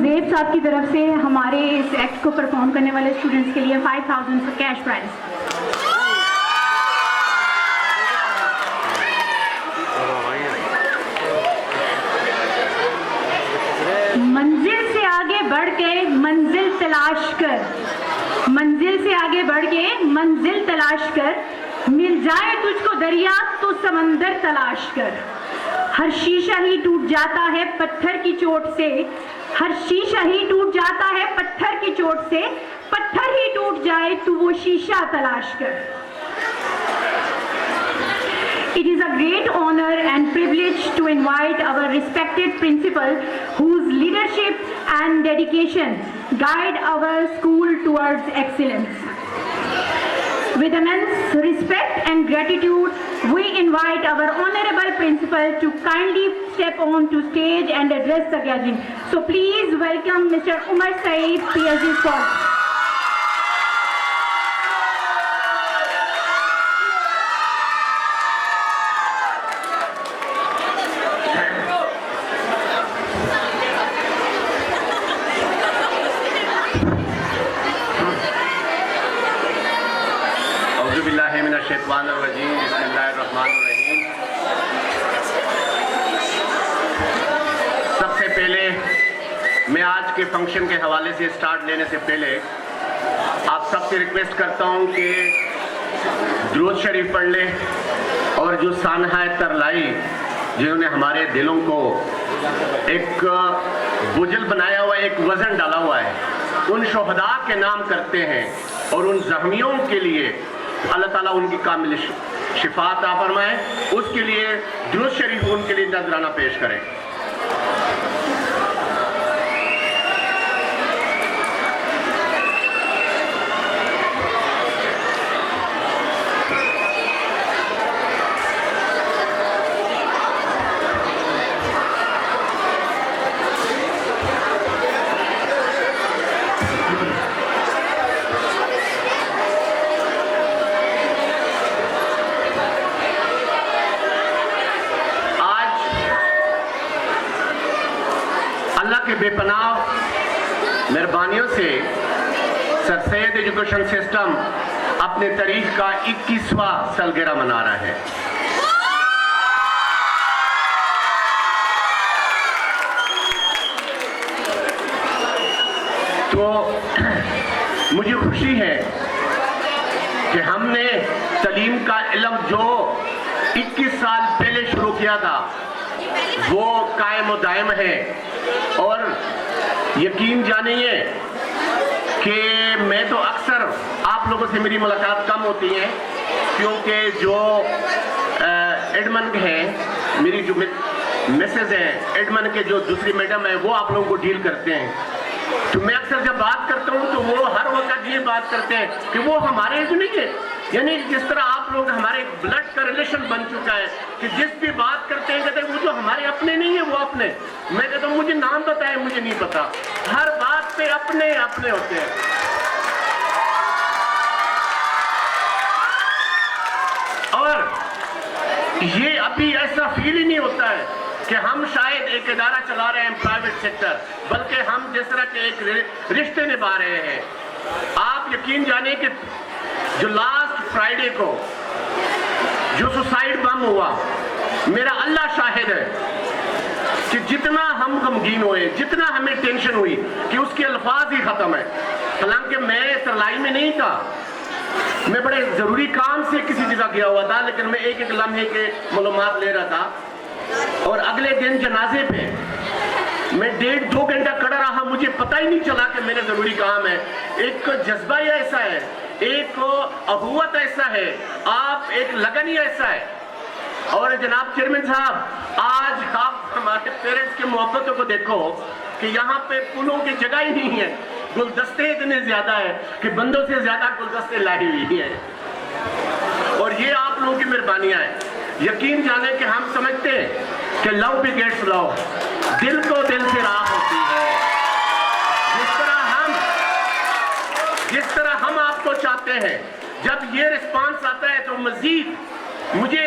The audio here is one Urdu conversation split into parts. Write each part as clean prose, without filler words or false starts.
زیب صاحب کی طرف سے ہمارے اس ایکٹ کو پرفارم کرنے والے اسٹوڈنٹس کے لیے 5000 کیش پرائز. منزل سے آگے بڑھ کے منزل تلاش کر, منزل سے آگے بڑھ کے منزل تلاش کر, مل جائے تجھ کو دریا تو سمندر تلاش کر. ہر شیشہ ہی ٹوٹ جاتا ہے پتھر کی چوٹ سے, ہر شیشہ ہی ٹوٹ جاتا ہے پتھر کی چوٹ سے, پتھر ہی ٹوٹ جائے تو وہ شیشہ تلاش کر. It is a great honor and privilege to invite our respected principal whose leadership and dedication guide our school towards excellence. With immense respect and gratitude, we invite our honorable principal to kindly step on to stage and address the gathering. So please welcome Mr. Umar Saeed, PhD Scholar. شیطان الرجیم. بسم اللہ الرحمن الرحیم. سب سے پہلے میں آج کے فنکشن کے حوالے سے سٹارٹ لینے سے پہلے آپ سب سے ریکویسٹ کرتا ہوں کہ درود شریف پڑھ لیں, اور جو سانحہ ترلائی جنہوں نے ہمارے دلوں کو ایک بجل بنایا ہوا ہے, ایک وزن ڈالا ہوا ہے, ان شہداء کے نام کرتے ہیں, اور ان زخمیوں کے لیے اللہ تعالیٰ ان کی کامل شفا عطا فرمائے. اس کے لیے درود شریف ان کے لیے نذرانہ پیش کریں. بے پناہ مہربانیوں سے سر سید ایجوکیشن سسٹم اپنے تاریخ کا 21واں سالگرہ منا رہا ہے. تو مجھے خوشی ہے کہ ہم نے تعلیم کا علم جو 21 سال پہلے شروع کیا تھا وہ قائم و دائم ہے. اور یقین جانیے کہ میں تو اکثر آپ لوگوں سے میری ملاقات کم ہوتی ہے, کیونکہ جو ایڈمن ہیں, میری جو مسز ہیں ایڈمن کے جو دوسری میڈم ہے, وہ آپ لوگوں کو ڈیل کرتے ہیں. تو میں اکثر جب بات کرتا ہوں تو وہ ہر وقت یہ بات کرتے ہیں کہ وہ ہمارے جو نہیں ہے, یعنی جس طرح آپ لوگ ہمارے بلڈ کا ریلیشن بن چکا ہے کہ جس بھی بات کرتے ہیں کہتے ہیں وہ جو ہمارے اپنے نہیں ہیں وہ اپنے. میں کہتا ہوں مجھے نام پتا ہے, مجھے نہیں پتا, ہر بات پہ اپنے اپنے ہوتے ہیں. اور یہ ابھی ایسا فیل ہی نہیں ہوتا ہے کہ ہم شاید ایک ادارہ چلا رہے ہیں پرائیویٹ سیکٹر, بلکہ ہم جس طرح کے ایک رشتے نبھا رہے ہیں. آپ یقین جانیں کہ جو لاسٹ فرائیڈے کو جو سوسائڈ بم ہوا, میرا اللہ شاہد ہے کہ جتنا ہم غمگین ہوئے, جتنا ہمیں ٹینشن ہوئی کہ اس کے الفاظ ہی ختم ہے. حالانکہ میں ترلائی میں نہیں تھا, میں بڑے ضروری کام سے کسی جگہ گیا ہوا تھا, لیکن میں ایک ایک لمحے کے معلومات لے رہا تھا. اور اگلے دن جنازے پہ میں 1.5-2 گھنٹہ کھڑا رہا, مجھے پتہ ہی نہیں چلا کہ میرا ضروری کام ہے. ایک جذبہ ہی ایسا ہے, ایک اخوت ایسا ہے, آپ ایک لگن ہی ایسا ہے. اور جناب چیئرمین صاحب, آج آپ ہمارے پیرنٹس کی محبتوں کو دیکھو کہ یہاں پہ پھولوں کی جگہ ہی نہیں ہے, گلدستے اتنے زیادہ ہیں کہ بندوں سے زیادہ گلدستے لائی ہوئی ہیں. اور یہ آپ لوگوں کی مہربانیاں ہیں. یقین جانیں کہ ہم سمجھتے ہیں کہ لو بگیٹس لو, دل کو دل سے راہ ہوتی ہے. جس طرح ہم آپ کو چاہتے ہیں, جب یہ رسپانس آتا ہے تو مزید مجھے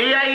AI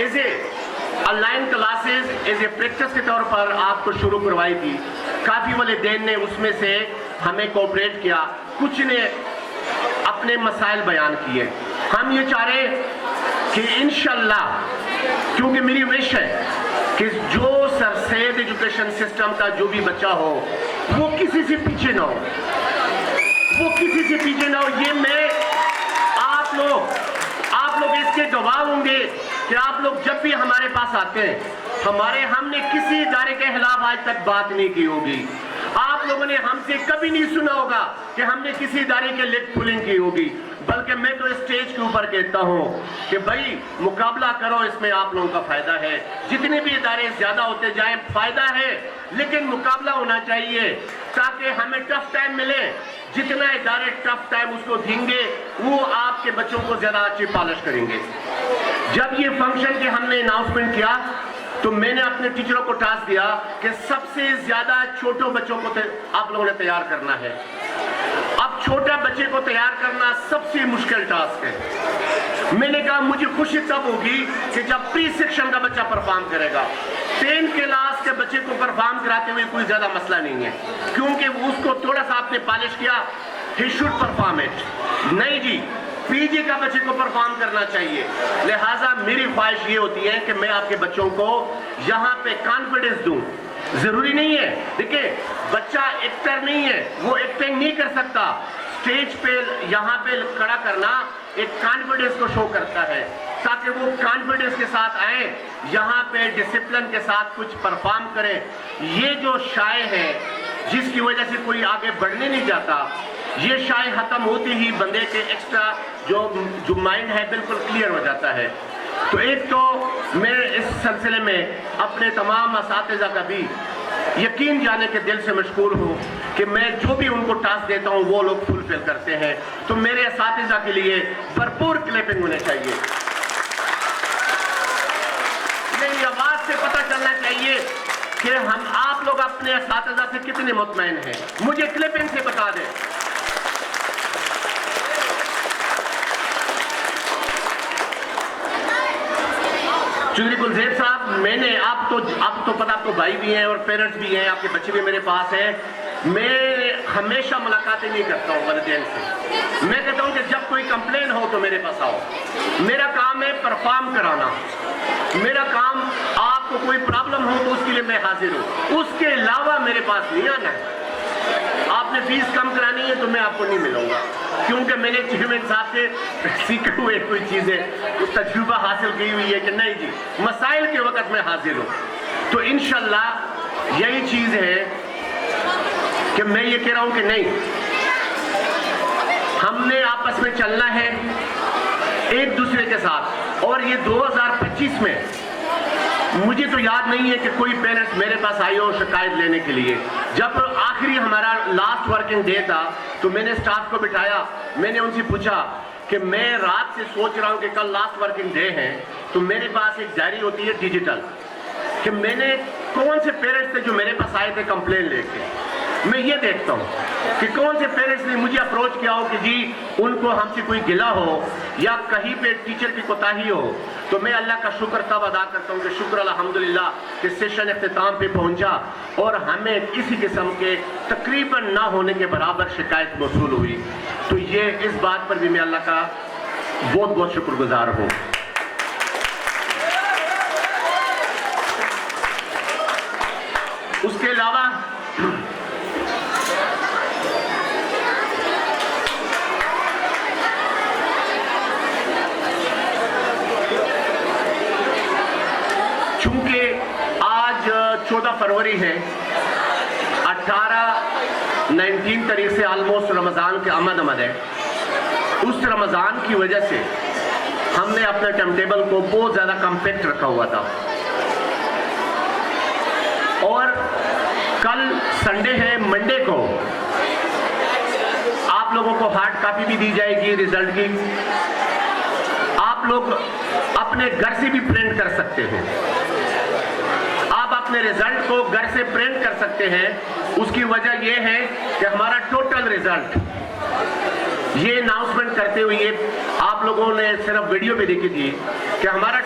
as a on line classes as a practice کے طور پر آپ کو شروع کروائی تھی. کافی والدین نے اس میں سے ہمیں کوآپریٹ کیا, کچھ نے اپنے مسائل بیان کیے. ہم یہ چاہ رہے کہ انشاءاللہ, کیونکہ میری وش ہے کہ جو سر سید ایجوکیشن سسٹم کا جو بھی بچہ ہو وہ کسی سے پیچھے نہ ہو, وہ کسی سے پیچھے نہ ہو. یہ میں آپ لوگ اس کے گواہ ہوں گے کہ آپ لوگ جب بھی ہمارے پاس آتے ہیں, ہم نے کسی ادارے کے خلاف آج تک بات نہیں کی ہوگی. آپ لوگوں نے ہم سے کبھی نہیں سنا ہوگا کہ ہم نے کسی ادارے کے لیگ پولنگ کی ہوگی, بلکہ میں تو اسٹیج کے اوپر کہتا ہوں کہ بھائی مقابلہ کرو, اس میں آپ لوگوں کا فائدہ ہے. جتنے بھی ادارے زیادہ ہوتے جائیں فائدہ ہے, لیکن مقابلہ ہونا چاہیے تاکہ ہمیں ٹف ٹائم ملے. جتنا ادارے ٹف ٹائم اس کو دیں گے وہ آپ کے بچوں کو زیادہ اچھی پالش کریں گے. جب یہ فنکشن کے ہم نے اناؤنسمنٹ کیا تو میں نے اپنے ٹیچروں کو ٹاسک دیا کہ سب سے زیادہ چھوٹوں بچوں کو آپ لوگوں نے تیار کرنا ہے. اب چھوٹا بچے کو تیار کرنا سب سے مشکل ٹاسک ہے. میں نے کہا مجھے خوشی تب ہوگی کہ جب پری سیکشن کا بچہ پرفارم کرے گا. 10 کلاس کے بچے کو پرفارم کراتے ہوئے کوئی زیادہ مسئلہ نہیں ہے, کیونکہ اس کو تھوڑا سا آپ نے پالش کیا, ہی شوڈ پرفارم اٹ. نہیں جی, پی جی کا بچے کو پرفارم کرنا چاہیے. لہٰذا میری خواہش یہ ہوتی ہے کہ میں آپ کے بچوں کو یہاں پہ کانفیڈنس دوں. ضروری نہیں ہے, دیکھیں بچہ ایکٹر نہیں ہے, وہ ایکٹنگ نہیں کر سکتا. اسٹیج پہ یہاں پہ کھڑا کرنا ایک کانفیڈنس کو شو کرتا ہے, تاکہ وہ کانفیڈنس کے ساتھ آئیں, یہاں پہ ڈسپلن کے ساتھ کچھ پرفارم کریں. یہ جو شائع ہے جس کی وجہ سے کوئی آگے بڑھنے نہیں جاتا, یہ شائع ختم ہوتی ہی بندے کے ایکسٹرا جو مائنڈ ہے بالکل کلیئر ہو جاتا ہے. تو ایک تو میں اس سلسلے میں اپنے تمام اساتذہ کا بھی یقین جانے کے دل سے مشکور ہوں کہ میں جو بھی ان کو ٹاسک دیتا ہوں وہ لوگ فلفل کرتے ہیں. تو میرے اساتذہ کے لیے بھرپور کلیپنگ ہونے چاہیے. میری آواز سے پتہ چلنا چاہیے کہ ہم آپ لوگ اپنے اساتذہ سے کتنے مطمئن ہیں. مجھے کلپنگ سے بتا دیں. چودھری کلزیب صاحب, میں نے آپ تو پتہ, آپ تو بھائی بھی ہیں اور پیرنٹس بھی ہیں, آپ کے بچے بھی میرے پاس ہیں. میں ہمیشہ ملاقاتیں نہیں کرتا ہوں والدین سے. میں کہتا ہوں کہ جب کوئی کمپلین ہو تو میرے پاس آؤ. میرا کام ہے پرفارم کرانا. میرا کام, آپ کو کوئی پرابلم ہو تو اس کے لیے میں حاضر ہوں. اس کے علاوہ میرے پاس نہیں آنا ہے. آپ نے فیس کم کرانی ہے تو میں آپ کو نہیں ملوں گا, کیونکہ میں نے چیئرمین صاحب سے سیکھے ہوئے کوئی چیزیں تجربہ حاصل کی ہوئی ہے کہ نہیں جی مسائل کے وقت میں حاضر ہوں. تو انشاءاللہ یہی چیز ہے کہ میں یہ کہہ رہا ہوں کہ نہیں, ہم نے آپس میں چلنا ہے ایک دوسرے کے ساتھ. اور یہ 2025 میں مجھے تو یاد نہیں ہے کہ کوئی پیرنٹس میرے پاس آئی ہو شکایت لینے کے لیے. جب آخری ہمارا لاسٹ ورکنگ ڈے تھا تو میں نے اسٹاف کو بٹھایا, میں نے ان سے پوچھا کہ میں رات سے سوچ رہا ہوں کہ کل لاسٹ ورکنگ ڈے ہے, تو میرے پاس ایک ڈائری ہوتی ہے ڈیجیٹل, کہ میں نے کون سے پیرنٹس تھے جو میرے پاس آئے تھے کمپلین لے کے. میں یہ دیکھتا ہوں کہ کون سے پیرنٹس نے مجھے اپروچ کیا ہو کہ جی ان کو ہم سے کوئی گلہ ہو یا کہیں پہ ٹیچر کی کوتاہی ہو. تو میں اللہ کا شکر تب ادا کرتا ہوں کہ شکر الحمدللہ کہ سیشن اختتام پہ پہنچا اور ہمیں کسی قسم کے تقریباً نہ ہونے کے برابر شکایت موصول ہوئی. تو یہ اس بات پر بھی میں اللہ کا بہت بہت شکر گزار ہوں. اس کے علاوہ چونکہ آج 14 فروری ہے, 19 تاریخ سے آلموسٹ رمضان کے آمد ہے. اس رمضان کی وجہ سے ہم نے اپنے ٹائم ٹیبل کو بہت زیادہ کمپیکٹ رکھا ہوا تھا. اور کل سنڈے ہے, منڈے کو آپ لوگوں کو ہارڈ کاپی بھی دی جائے گی ریزلٹ کی. آپ لوگ اپنے گھر سے بھی پرنٹ کر سکتے ہیں. آپ اپنے ریزلٹ کو گھر سے پرنٹ کر سکتے ہیں. اس کی وجہ یہ ہے کہ ہمارا ٹوٹل ریزلٹ, یہ اناؤنسمنٹ کرتے ہوئے آپ لوگوں نے صرف ویڈیو پہ دیکھی تھی کہ ہمارا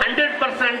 100%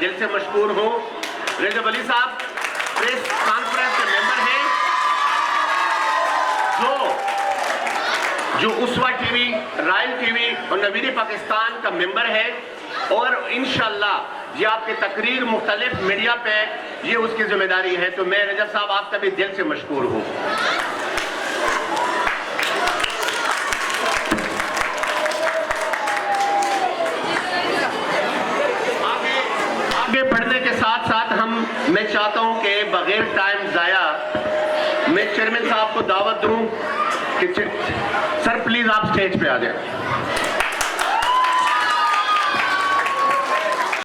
دل سے مشکور ہوں. رجب علی صاحب پریس کانفرنس کے ممبر ہیں, جو اسوا TV, royal TV اور نویری پاکستان کا ممبر ہے, اور انشاءاللہ یہ آپ کی تقریر مختلف میڈیا پہ یہ اس کی ذمہ داری ہے. تو میں رجب صاحب آپ کا بھی دل سے مشکور ہوں. آگے بڑھنے کے ساتھ ساتھ میں چاہتا ہوں کہ بغیر ٹائم ضائع میں چیئرمین صاحب کو دعوت دوں کہ سر پلیز آپ سٹیج پہ آ جائیں.